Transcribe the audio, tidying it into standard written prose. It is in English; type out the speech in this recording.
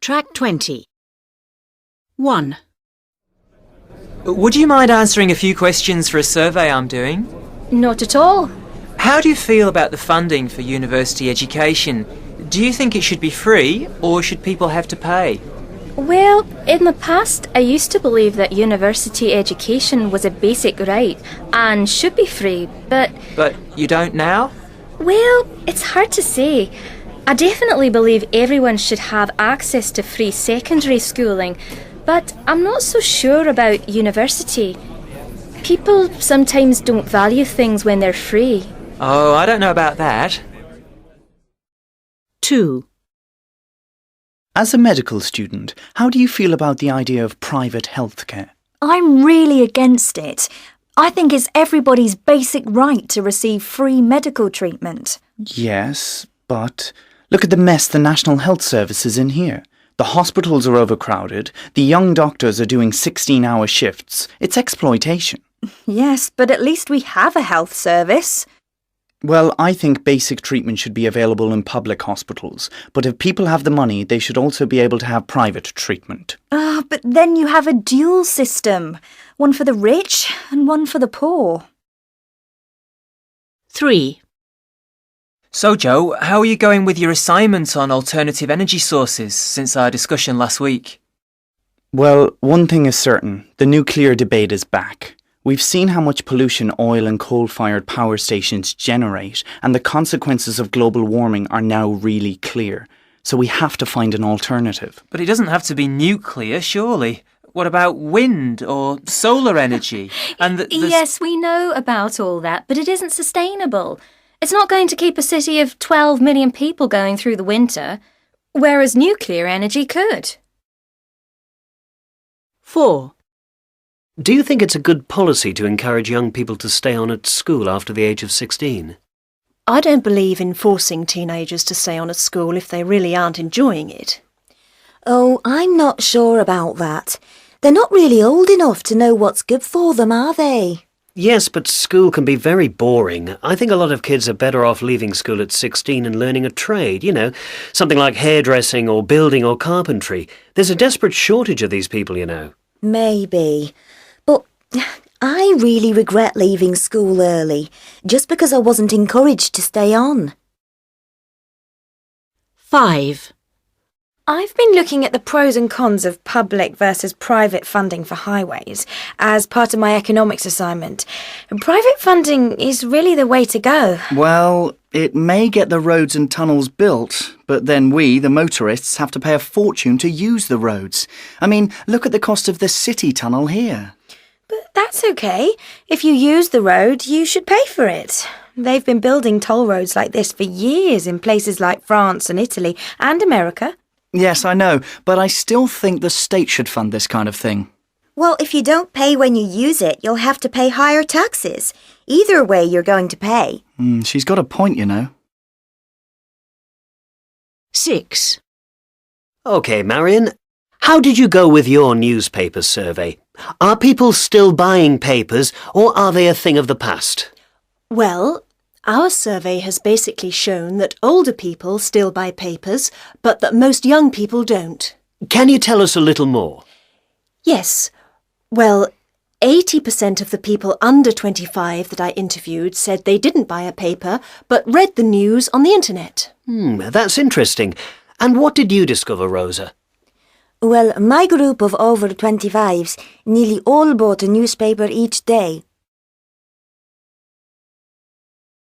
Track 20. 1. Would you mind answering a few questions for a survey I'm doing? Not at all. How do you feel about the funding for university education? Do you think it should be free, or should people have to pay? Well, in the past, I used to believe that university education was a basic right and should be free, but... But you don't now? Well, it's hard to say. I definitely believe everyone should have access to free secondary schooling, but I'm not so sure about university. People sometimes don't value things when they're free. Oh, I don't know about that. 2. As a medical student, how do you feel about the idea of private healthcare? I'm really against it. I think it's everybody's basic right to receive free medical treatment. Yes, but look at the mess the National Health Service is in here. The hospitals are overcrowded, the young doctors are doing 16-hour shifts. It's exploitation. Yes, but at least we have a health service. Well, I think basic treatment should be available in public hospitals, but if people have the money, they should also be able to have private treatment. But then you have a dual system. One for the rich and one for the poor. 3. So, Joe, how are you going with your assignments on alternative energy sources since our discussion last week? Well, one thing is certain, the nuclear debate is back. We've seen how much pollution oil and coal-fired power stations generate, and the consequences of global warming are now really clear. So we have to find an alternative. But it doesn't have to be nuclear, surely. What about wind or solar energy? And Yes, we know about all that, but it isn't sustainable. It's not going to keep a city of 12 million people going through the winter, whereas nuclear energy could. 4. Do you think it's a good policy to encourage young people to stay on at school after the age of 16? I don't believe in forcing teenagers to stay on at school if they really aren't enjoying it. Oh, I'm not sure about that. They're not really old enough to know what's good for them, are they? Yes, but school can be very boring. I think a lot of kids are better off leaving school at 16 and learning a trade, something like hairdressing or building or carpentry. There's a desperate shortage of these people, Maybe. But I really regret leaving school early, just because I wasn't encouraged to stay on. 5. I've been looking at the pros and cons of public versus private funding for highways as part of my economics assignment. Private funding is really the way to go. Well, it may get the roads and tunnels built, but then we, the motorists, have to pay a fortune to use the roads. I mean, look at the cost of the city tunnel here. But that's okay. If you use the road, you should pay for it. They've been building toll roads like this for years in places like France and Italy and America. Yes, I know, but I still think the state should fund this kind of thing. Well, if you don't pay when you use it, you'll have to pay higher taxes. Either way, you're going to pay. She's got a point, 6. OK, Marion, how did you go with your newspaper survey? Are people still buying papers, or are they a thing of the past? Well, our survey has basically shown that older people still buy papers, but that most young people don't. Can you tell us a little more? Yes. Well, 80% of the people under 25 that I interviewed said they didn't buy a paper, but read the news on the internet. That's interesting. And what did you discover, Rosa? Well, my group of over 25s nearly all bought a newspaper each day,